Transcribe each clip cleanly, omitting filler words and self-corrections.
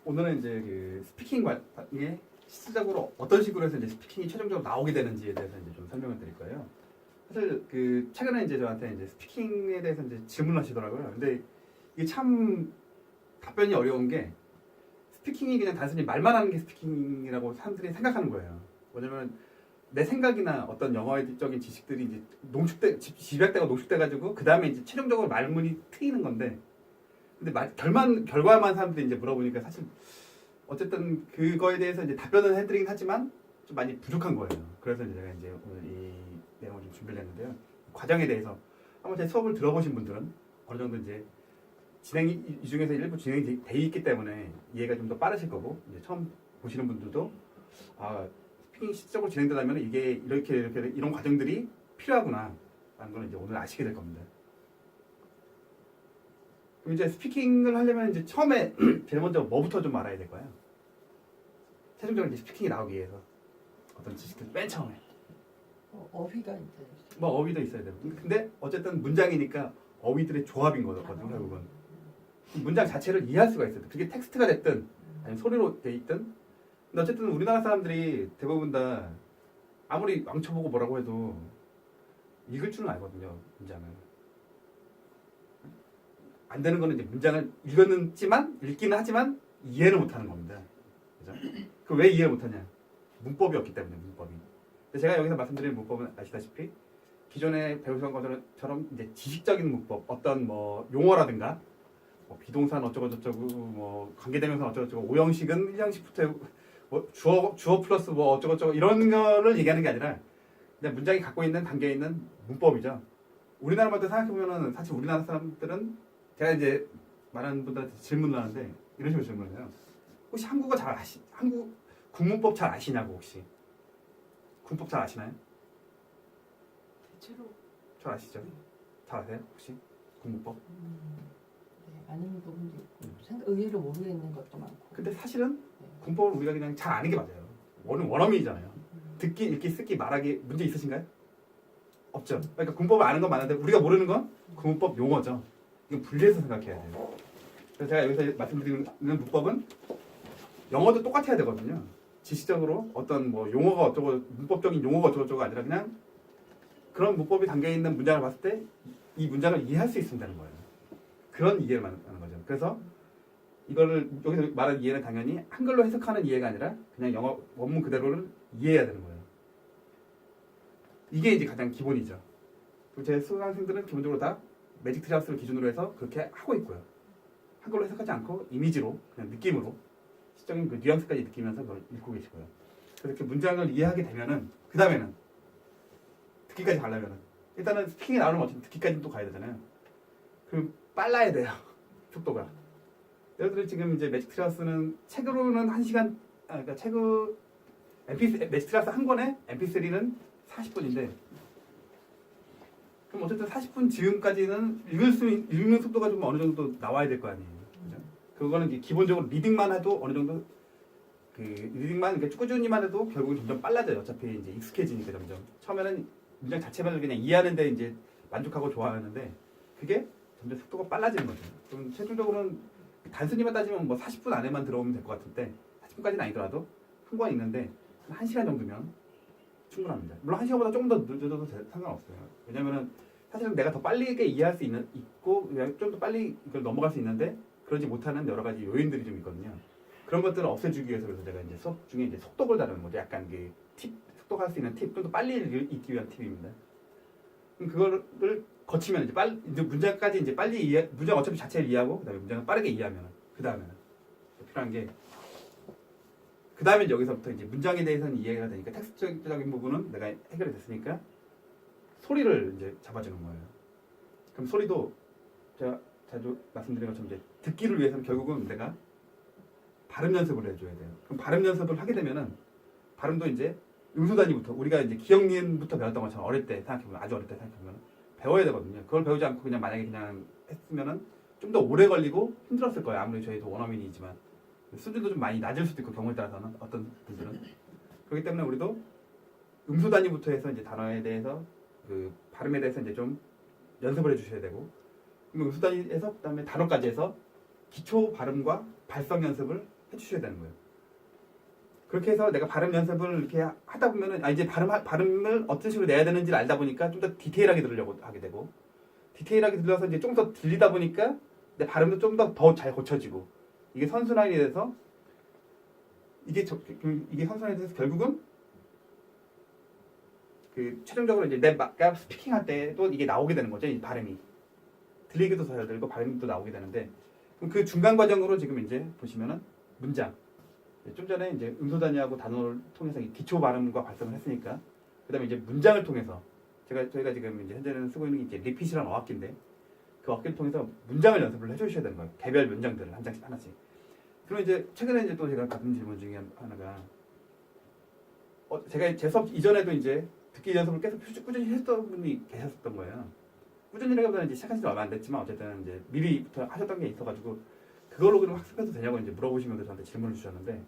오늘은 이제 그 스피킹에 실질적으로 어떤 식으로 해서 이제 스피킹이 최종적으로 나오게 되는지에 대해서 이제 좀 설명을 드릴 거예요. 사실 그 최근에 이제 저한테 이제 스피킹에 대해서 이제 질문하시더라고요. 근데 이게 참 답변이 어려운 게 스피킹이 그냥 단순히 말만 하는 게 스피킹이라고 사람들이 생각하는 거예요. 왜냐면 내 생각이나 어떤 영어적인 지식들이 이제 집약되고 농축돼가지고 그 다음에 이제 최종적으로 말문이 트이는 건데, 근데 결과만 사람들이 이제 물어보니까 사실 어쨌든 그거에 대해서 이제 답변을 해드리긴 하지만 좀 많이 부족한 거예요. 그래서 이제 제가 이제 오늘 이 내용을 좀 준비를 했는데요. 과정에 대해서 한번 제 수업을 들어보신 분들은 어느 정도 이제 이 중에서 일부 진행이 돼 있기 때문에 이해가 좀 더 빠르실 거고, 이제 처음 보시는 분들도 스피킹이 실질적으로 진행되려면 이게 이렇게 이런 과정들이 필요하구나 라는 걸 이제 오늘 아시게 될 겁니다. 그럼 이제 스피킹을 하려면 이제 처음에 제일 먼저 뭐부터 좀 알아야 될까요? 최종적으로 이제 스피킹이 나오기 위해서 어떤 지식들 맨 처음에 어휘가 이제 뭐 어휘도 있어야 되고, 근데 어쨌든 문장이니까 어휘들의 조합인 거거든요. 결국은 문장 자체를 이해할 수가 있어요. 그게 텍스트가 됐든 아니면 소리로 돼 있든. 근데 어쨌든 우리나라 사람들이 대부분 다 아무리 왕쳐보고 뭐라고 해도 읽을 줄은 알거든요. 문장을. 안 되는 거는 이제 문장을 읽기는 하지만 이해를 못하는 겁니다. 그죠? 그 왜 이해를 못하냐? 문법이 없기 때문에. 문법이. 근데 제가 여기서 말씀드리는 문법은 아시다시피 기존에 배우신 것처럼 이제 지식적인 문법, 어떤 뭐 용어라든가 뭐 비동산 어쩌고 저쩌고, 뭐 관계대명사 어쩌고 저쩌고, 오형식은 1형식부터 뭐 주어 플러스 뭐 어쩌고 저쩌고 이런 거를 얘기하는 게 아니라 그냥 문장이 갖고 있는 담겨 있는 문법이죠. 우리나라 말도 생각해 보면은 사실 우리나라 사람들은, 제가 이제 많은 분들한테 질문을 하는데 이런 식으로 질문해요. 혹시 한국 국문법 잘 아시냐고. 혹시 국문법 잘 아시나요? 대체로 잘 아시죠? 잘 아세요? 혹시 국문법? 네, 아는 부분도 있고 의외로 모르겠는 것도 많고. 근데 사실은 네. 국문법을 우리가 그냥 잘 아는 게 맞아요. 원어민이잖아요. 듣기, 읽기, 쓰기, 말하기 문제 있으신가요? 없죠. 그러니까 국문법을 아는 건 많은데 우리가 모르는 건 국문법 용어죠. 이거 분리해서 생각해야 돼요. 그래서 제가 여기서 말씀드리는 문법은 영어도 똑같아야 되거든요. 지식적으로 어떤 뭐 용어가 어쩌고, 문법적인 용어가 어쩌고저쩌고 아니라 그냥 그런 문법이 담겨 있는 문장을 봤을 때 이 문장을 이해할 수 있으면 되는 거예요. 그런 이해를 말하는 거죠. 그래서 이거를 여기서 말하는 이해는 당연히 한글로 해석하는 이해가 아니라 그냥 영어 원문 그대로를 이해해야 되는 거예요. 이게 이제 가장 기본이죠. 그리고 제 수강생들은 기본적으로 다 매직 트리하우스를 기준으로 해서 그렇게 하고 있고요. 한글로 해석하지 않고 이미지로, 그냥 느낌으로 시적인 그 뉘앙스까지 느끼면서 그걸 읽고 계시고요. 그래서 이렇게 문장을 이해하게 되면은 그 다음에는 듣기까지 가려면은 일단은 스피킹이 나오려면 어쨌든 듣기까지는 또 가야 되잖아요. 그럼 빨라야 돼요. 속도가. 예를 들어 지금 이제 매직 트리하우스는 책으로는 1시간, 그러니까 매직 트리하우스 한 권에 MP3는 40분인데, 그럼 어쨌든 40분 지금까지는 읽는 속도가 좀 어느 정도 나와야 될 거 아니에요. 그죠? 그거는 이제 기본적으로 리딩만 해도 어느 정도 리딩만 이렇게 꾸준히만 해도 결국은 점점 빨라져요. 어차피 이제 익숙해지니까 점점. 처음에는 문장 자체만 그냥 이해하는데 이제 만족하고 좋아하는데 그게 점점 속도가 빨라지는 거죠. 그럼 최종적으로는 단순히만 따지면 뭐 40분 안에만 들어오면 될 것 같은데 40분까지는 아니더라도 한 권 있는데 한 1시간 정도면 충분합니다. 물론 1시간보다 조금 더 늦어도 상관없어요. 왜냐면은 사실은 내가 더 빨리 이해할 수 있고 좀 더 빨리 이걸 넘어갈 수 있는데 그러지 못하는 여러 가지 요인들이 좀 있거든요. 그런 것들을 없애주기 위해서 그래서 제가 이제 수업 중에 이제 속독을 다루는 거죠. 약간 그 속독할 수 있는 팁, 좀 더 빨리 읽기 위한 팁입니다. 그럼 그거를 거치면 이제 문장까지 이제 빨리 문장 어차피 자체를 이해하고 그다음에 문장을 빠르게 이해하면 그 다음에는 필요한 게, 그 다음에 여기서부터 이제 문장에 대해서는 이해가 되니까 텍스트적인 부분은 내가 해결이 됐으니까 소리를 이제 잡아주는 거예요. 그럼 소리도 제가 자주 말씀드린 것처럼 이제 듣기를 위해서는 결국은 내가 발음 연습을 해줘야 돼요. 그럼 발음 연습을 하게 되면은 발음도 이제 음수 단위부터 우리가 이제 기억 니은부터 배웠던 것처럼 어릴 때 생각해보면, 아주 어릴 때 생각해보면 배워야 되거든요. 그걸 배우지 않고 그냥 만약에 그냥 했으면은 좀 더 오래 걸리고 힘들었을 거예요. 아무리 저희도 원어민이지만 수준도 좀 많이 낮을 수도 있고, 경우에 따라서는 어떤 분들은. 그렇기 때문에 우리도 음수 단위부터 해서 이제 단어에 대해서 그 발음에 대해서 이제 좀 연습을 해주셔야 되고, 그럼 음수 단위에서 그다음에 단어까지 해서 기초 발음과 발성 연습을 해주셔야 되는 거예요. 그렇게 해서 내가 발음 연습을 이렇게 하다 보면은 이제 발음을 어떤 식으로 내야 되는지를 알다 보니까 좀 더 디테일하게 들으려고 하게 되고 디테일하게 들려서 이제 좀 더 들리다 보니까 내 발음도 좀 더 잘 고쳐지고 이게 선순환이 돼서 이게 선순환이 돼서 결국은 그 최종적으로 이제 내가 스피킹할 때도 이게 나오게 되는 거죠. 이 발음이 들리기도 더 잘 들리고 발음도 나오게 되는데 그럼 그 중간 과정으로 지금 이제 보시면은 문장 좀 전에 이제 음소단위하고 단어를 통해서 기초 발음과 발성을 했으니까 그다음에 이제 문장을 통해서 저희가 지금 이제 현재는 쓰고 있는 게 이제 리핏이라는 어학기인데 그 어학기를 통해서 문장을 연습을 해주셔야 되는 거예요. 개별 문장들을 한 장씩 하나씩. 그럼 이제 최근에 이제 또 제가 받은 질문 중에 하나가 제가 제 수업 이전에도 이제 듣기 연습을 계속 꾸준히 했던 분이 계셨던 거예요. 꾸준히라기보다는 이제 시작한 지 얼마 안 됐지만 어쨌든 이제 미리부터 하셨던 게 있어가지고 그걸로 그럼 학습해도 되냐고 이제 물어보시면서 저한테 질문을 주셨는데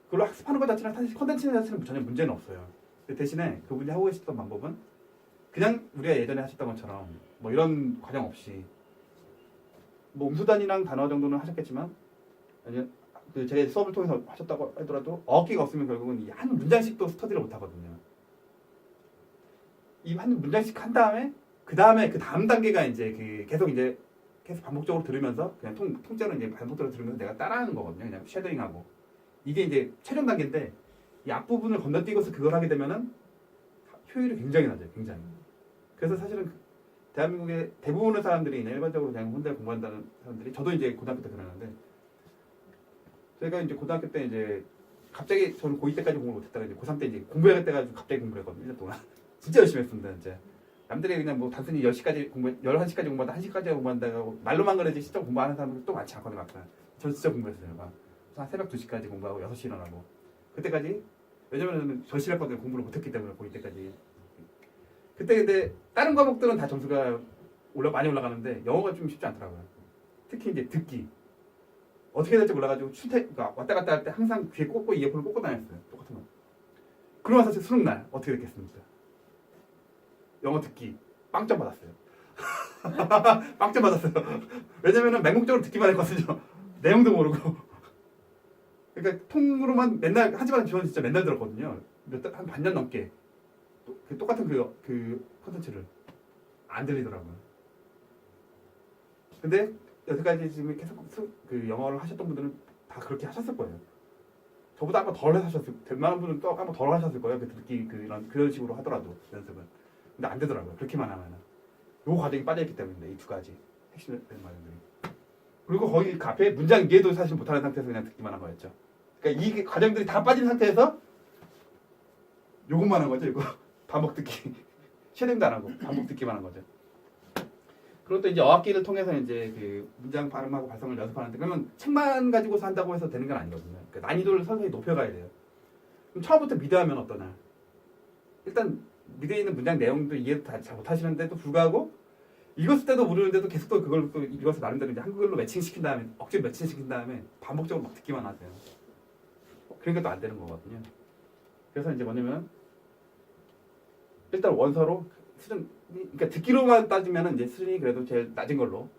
그걸로 학습하는 것 자체는 사실 컨텐츠 자체는 전혀 문제는 없어요. 대신에 그분이 하고 계셨던 방법은 그냥 우리가 예전에 하셨던 것처럼 뭐 이런 과정 없이 뭐 음수단이랑 단어 정도는 하셨겠지만 아니 제 수업을 통해서 하셨다고 하더라도 어학기가 없으면 결국은 이 한 문장씩도 스터디를 못 하거든요. 이 한 문장씩 한 다음에 그 다음 단계가 이제 계속 반복적으로 들으면서 그냥 통째로 이제 반복적으로 들으면서 내가 따라하는 거거든요. 그냥 쉐도잉하고 이게 이제 최종 단계인데 이 앞부분을 건너뛰고서 그걸 하게 되면은 효율이 굉장히 낮아요. 굉장히. 그래서 사실은 대한민국의 대부분의 사람들이 그냥 일반적으로 그냥 혼자 공부한다는 사람들이 저도 이제 고등학교 때 그러는데 저희가 이제 고등학교 때 이제 갑자기 저는 고2 때까지 공부를 못했다가 이제 고3 때 이제 공부해야겠다 가지고 갑자기 공부를 했거든요. 1년 동안. 진짜 열심히 했습니다. 이제. 남들이 그냥 뭐 단순히 10시까지 11시까지 공부한다, 1시까지 공부한다고 말로만 그러지 실제 공부하는 사람들 또 많지 않거든요. 저 진짜 공부했어요. 막 새벽 2시까지 공부하고 6시 일어나고 그때까지 왜냐면 절실했거든요. 공부를 못했기 때문에 고2 때까지. 그때 근데 다른 과목들은 다 점수가 많이 올라가는데 영어가 좀 쉽지 않더라고요. 특히 이제 듣기 어떻게 될지 몰라가지고 그러니까 왔다 갔다 할 때 항상 귀에 꽂고 이어폰을 꽂고 다녔어요. 똑같은 거. 그러고 나서 수능날 어떻게 됐겠습니까? 영어 듣기 빵점 받았어요. 빵점 받았어요. 왜냐면은 맹목적으로 듣기만 했거든요. 내용도 모르고. 그러니까 통으로만 맨날 하지만 저는 진짜 맨날 들었거든요. 한 반년 넘게 똑같은 그 콘텐츠를 안 들리더라고요. 근데 여태까지 지금 계속 그 영어를 하셨던 분들은 다 그렇게 하셨을 거예요. 저보다 아마 덜 하셨을 웬만한 분은 또 아마 덜 하셨을 거예요. 그 듣기 그런 식으로 하더라도 연습은. 근데 안 되더라고요. 그렇게만 하면은. 요 과정이 빠져있기 때문에 이 두 가지 핵심 되는 과정들이. 그리고 거기 그 앞에 문장 이해도 사실 못하는 상태에서 그냥 듣기만 한 거였죠. 그러니까 이 과정들이 다 빠진 상태에서 요것만 한 거죠. 이거 반복 듣기. 쉐딩도 안 하고 반복 듣기만 한 거죠. 그리고 또 이제 어학기를 통해서 이제 그 문장 발음하고 발성을 연습하는데 그러면 책만 가지고서 한다고 해서 되는 건 아니거든요. 그러니까 난이도를 서서히 높여가야 돼요. 그럼 처음부터 미드하면 어떠나? 일단 미드에 있는 문장 내용도 이해 다 잘 못하시는데도 불구하고 읽었을 때도 모르는데도 계속 또 그걸 또 읽어서 나름대로 이제 한국어로 매칭시킨 다음에 억지로 매칭시킨 다음에 반복적으로 막 듣기만 하세요. 그러니까 또 안 되는 거거든요. 그래서 이제 뭐냐면 일단 원서로 수준 그러니까 듣기로만 따지면은 이제 수준이 그래도 제일 낮은 걸로부터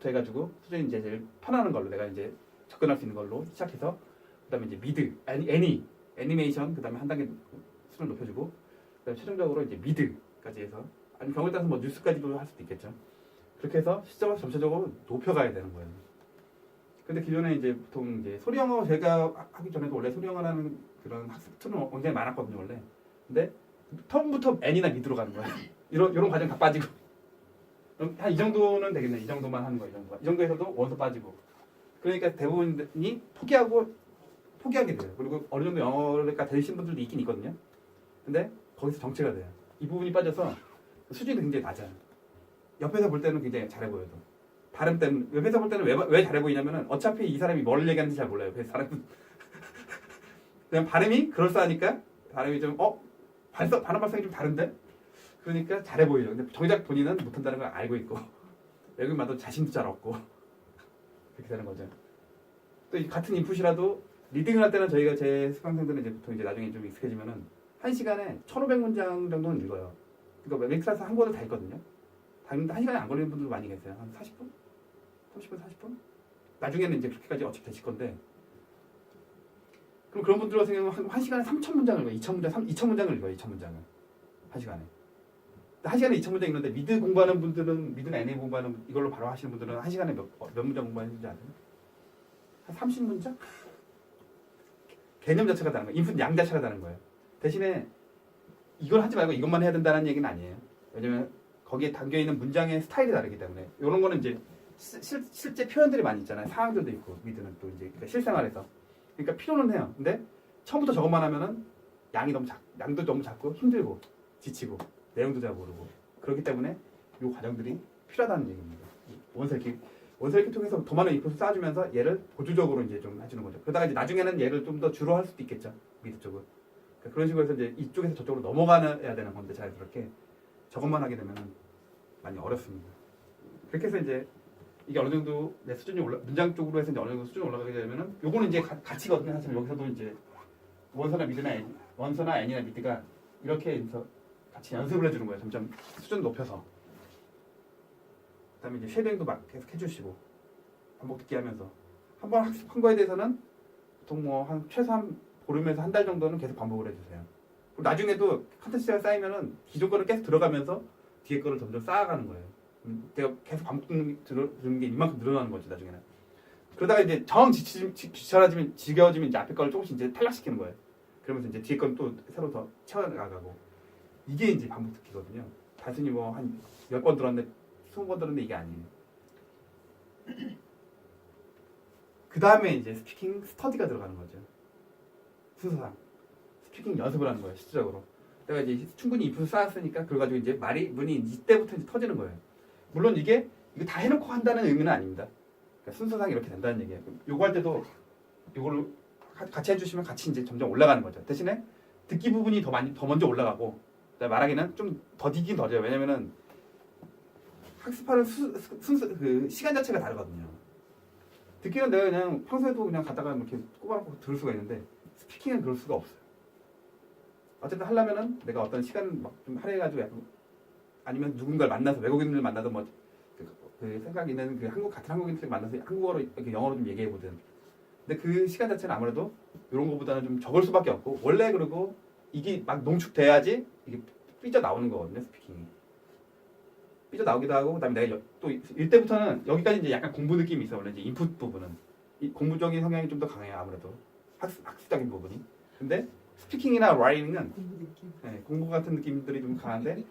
해가지고 수준이 이제 제일 편안한 걸로 내가 이제 접근할 수 있는 걸로 시작해서 그다음에 이제 미드 애니메이션 그다음에 한 단계 수준을 높여주고 그다음에 최종적으로 이제 미드까지 해서 아니 경우에 따라서 뭐 뉴스까지도 할 수도 있겠죠. 그렇게 해서 시점을 점차적으로 높여가야 되는 거예요. 근데 기존에 이제 보통 이제 소리 영어 제가 하기 전에도 원래 소리 영어라는 그런 학습 툴은 굉장히 많았거든요 원래. 근데 처음부터 N이나 미드로 가는 거예요. 이런 과정 다 빠지고 한 이 정도는 되겠네. 이 정도만 하는 거예요. 이 정도에서도 원서 빠지고 그러니까 대부분이 포기하게 돼요. 그리고 어느 정도 영어가 되신 분들도 있긴 있거든요. 근데 거기서 정체가 돼요. 이 부분이 빠져서 수준이 굉장히 낮아요. 옆에서 볼 때는 굉장히 잘해 보여도 발음 때문에 옆에서 볼 때는 왜 잘해 보이냐면은 어차피 이 사람이 뭘 얘기하는지 잘 몰라요. 그 사람은 그냥 발음이 그럴싸하니까 발음이 좀 발음 발성이 좀 다른데 그러니까 잘해 보이죠. 근데 정작 본인은 못한다는 걸 알고 있고 외국인마도 자신도 잘 없고 그렇게 되는 거죠. 또 이 같은 인풋이라도 리딩을 할 때는 저희가 제 수강생들은 이제 보통 이제 나중에 좀 익숙해지면은 1시간에 1,500문장 정도는 읽어요. 그러니까 웹엑스라서 한 권을 다 읽거든요. 다 읽는데 1시간에 안 걸리는 분들도 많이 계세요. 한 40분? 30분, 40분? 나중에는 이제 그렇게까지 어차피 되실 건데 그럼 그런 분들 같은 경우는 한 시간에 3,000문장을 읽어요. 2,000문장을 읽어요. 2,000문장을. 한 시간에. 한 시간에 2,000문장 읽는데 미드 공부하는 분들은 미드나 NA 공부하는 이걸로 바로 하시는 분들은 한 시간에 몇 문장 공부하는지 아세요? 한 30문장? 개념 자체가 다른 거예요. 인풋 양 자체가 다른 거예요. 대신에 이걸 하지 말고 이것만 해야 된다는 얘기는 아니에요. 왜냐면 거기에 담겨 있는 문장의 스타일이 다르기 때문에 이런 거는 이제 실제 표현들이 많이 있잖아요. 상황들도 있고 미드는 또 이제 그러니까 실생활에서 그러니까 필요는 해요. 근데 처음부터 저것만 하면은 양도 너무 작고 힘들고 지치고 내용도 잘 모르고 그렇기 때문에 이 과정들이 필요하다는 얘기입니다. 원서 읽기 통해서 더 많은 인풋을 쌓아주면서 얘를 보조적으로 이제 좀 해주는 거죠. 그러다가 이제 나중에는 얘를 좀 더 주로 할 수도 있겠죠. 미드 쪽은. 그러니까 그런 식으로 해서 이제 이쪽에서 저쪽으로 넘어가야 되는 건데 자연스럽게 저것만 하게 되면 많이 어렵습니다. 그렇게 해서 이제 이게 어느 정도 내 수준이 문장 쪽으로 해서 이제 어느 정도 수준이 올라가게 되면은 요거는 이제 가치거든요. 사실 여기서도 이제 원서나 N이나 미드가 이렇게 해서 같이 연습을 해주는 거예요. 점점 수준 높여서. 그다음에 이제 쉐딩도 막 계속 해주시고 반복 듣기 하면서 한번 학습한 거에 대해서는 보통 뭐 한 최소한 보름에서 한 달 정도는 계속 반복을 해주세요. 그리고 나중에도 컨텐츠가 쌓이면은 기존 거를 계속 들어가면서 뒤에 거를 점점 쌓아가는 거예요. 내가 계속 반복 듣는 게 이만큼 늘어나는 거죠 나중에는. 그러다가 이제 정 귀찮아지면 지겨워지면 이제 앞에 거를 조금씩 이제 탈락시키는 거예요. 그러면서 이제 뒤에 건 또 새로 더 채워나가고 이게 이제 반복 듣기거든요. 단순히 뭐 한 10번 들었는데 20번 들었는데 이게 아니에요. 그 다음에 이제 스피킹 스터디가 들어가는 거죠. 순서상 스피킹 연습을 하는 거예요. 실질적으로. 내가 이제 충분히 인풋을 쌓았으니까 그걸 가지고 이제 문이 이때부터 이제 터지는 거예요. 물론 이거 다 해놓고 한다는 의미는 아닙니다. 그러니까 순서상 이렇게 된다는 얘기예요. 요거 할 때도 요거를 같이 해주시면 같이 이제 점점 올라가는 거죠. 대신에 듣기 부분이 더 먼저 올라가고 말하기는 좀 더디긴 더져요. 왜냐면은 학습하는 그 시간 자체가 다르거든요. 듣기는 내가 그냥 평소에도 그냥 가다가 이렇게 꼬박꼬박 들을 수가 있는데 스피킹은 그럴 수가 없어요. 어쨌든 하려면은 내가 어떤 시간 막 좀 할애해가지고 약간 아니면 누군가를 만나서 외국인을 만나도 뭐 그 생각 있는 그 같은 한국인들 만나서 한국어로 이렇게 영어로 좀 얘기해 보든. 근데 그 시간 자체는 아무래도 이런 거보다는 좀 적을 수밖에 없고 원래 그리고 이게 막 농축돼야지 이게 삐져 나오는 거거든요 스피킹이. 삐져 나오기도 하고 그다음에 내가 또 이때부터는 여기까지 이제 약간 공부 느낌이 있어. 원래 이제 인풋 부분은 이 공부적인 성향이 좀 더 강해요 아무래도 학습적인 부분이. 근데 스피킹이나 라이팅은 공부 같은 느낌들이 좀 강한데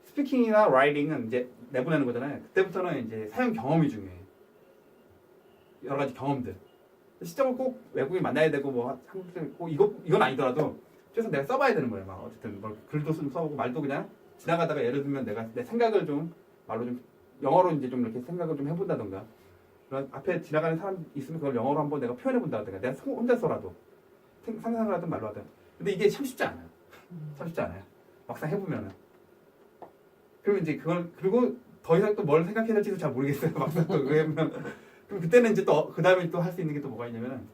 스피킹이나 라이팅은 이제 내보내는 거잖아요. 그때부터는 이제 사용 경험이 중요해요. 여러 가지 경험들. 시점을 꼭 외국인 만나야 되고 뭐 한국인 꼭 이건 아니더라도 최소한 내가 써봐야 되는 거예요. 막 어쨌든 뭐 글도 좀 써보고 말도 그냥 지나가다가 예를 들면 내가 내 생각을 좀 말로 좀 영어로 이제 좀 이렇게 생각을 좀 해본다던가 그런 앞에 지나가는 사람 있으면 그걸 영어로 한번 내가 표현해본다던가 내가 혼자서라도 상상을 하든 말로 하든. 근데 이게 참 쉽지 않아요. 참 쉽지 않아요. 막상 해보면은. 그러면 이제 그리고 더 이상 또 뭘 생각해야 될지도 잘 모르겠어요. 막상 또 그러면 그럼 그때는 이제 또 그 다음에 또 할 수 있는 게 또 뭐가 있냐면은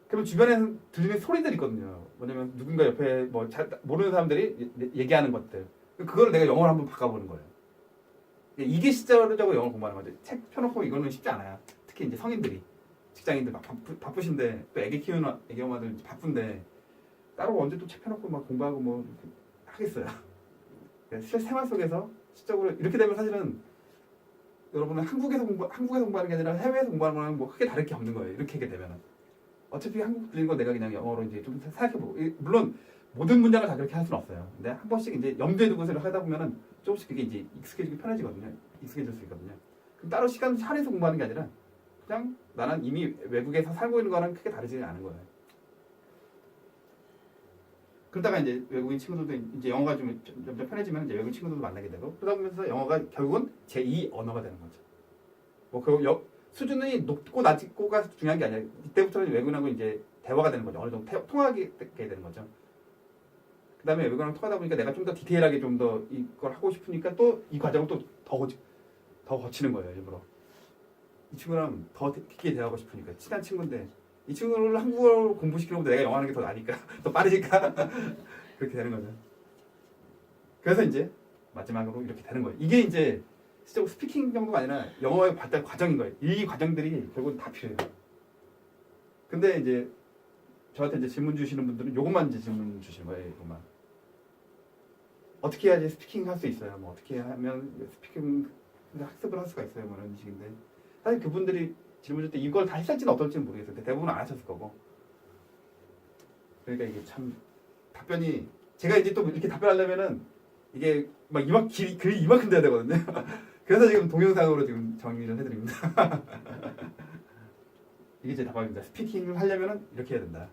그럼 주변에 들리는 소리들이 있거든요. 뭐냐면 누군가 옆에 뭐 잘 모르는 사람들이 얘기하는 것들. 그거를 내가 영어로 한번 바꿔보는 거예요. 이게 실제적으로 영어를 공부하는 거죠. 책 펴놓고 이거는 쉽지 않아요. 특히 이제 성인들이 직장인들 막 바쁘신데 또 애기 키우는 애기 엄마들 바쁜데 따로 언제 또 책 펴놓고 막 공부하고 뭐 하겠어요. 생활 속에서 실적으로 이렇게 되면 사실은 여러분은 한국에서 공부하는 게 아니라 해외에서 공부하는 거랑 뭐 크게 다를 게 없는 거예요. 이렇게 하게 되면은 어차피 한국 들린 거 내가 그냥 영어로 이제 좀 생각해보고 물론 모든 문장을 다 그렇게 할 수는 없어요. 근데 한 번씩 이제 염두에 두고서 하다 보면은 조금씩 그게 이제 익숙해지기 편해지거든요. 익숙해질 수 있거든요. 그럼 따로 시간 할애해서 공부하는 게 아니라 그냥 나는 이미 외국에서 살고 있는 거랑 크게 다르지는 않은 거예요. 그러다가 이제 외국인 친구들도 이제 영어가 좀 점점 편해지면 이제 외국인 친구들도 만나게 되고 그러다 보면서 영어가 결국은 제2 언어가 되는 거죠. 뭐 그 수준이 높고 낮고가 중요한 게 아니라 이때부터는 외국인하고 이제 대화가 되는 거죠. 어느 정도 통하게 되는 거죠. 그 다음에 외국인하고 통하다 보니까 내가 좀 더 디테일하게 좀 더 이걸 하고 싶으니까 또 이 과정을 또 더 거치는 거예요. 일부러. 이 친구랑 더 깊게 대화하고 싶으니까 친한 친구인데 이 친구를 한국어로 공부시키는 것보다 내가 영어 하는 게 더 나니까 더 빠르니까 그렇게 되는 거죠. 그래서 이제 마지막으로 이렇게 되는 거예요. 이게 이제 실제로 스피킹 정도가 아니라 영어의 발달 과정인 거예요. 이 과정들이 결국은 다 필요해요. 근데 이제 저한테 이제 질문 주시는 분들은 요것만 이제 질문 주시는 거예요. 이것만. 어떻게 해야지 스피킹 할 수 있어요? 뭐 어떻게 하면 스피킹 학습을 할 수가 있어요? 뭐 이런 식인데 사실 그분들이 질문 줄 때 이걸 다 했을지는 어떨지는 모르겠어요. 근데 대부분 안 하셨을 거고. 그러니까 이게 참 답변이 제가 이제 또 이렇게 답변하려면은 이게 막 글이 이만큼 돼야 되거든요. 그래서 지금 동영상으로 지금 정리를 해드립니다. 이게 제 답안입니다. 스피킹을 하려면은 이렇게 해야 된다.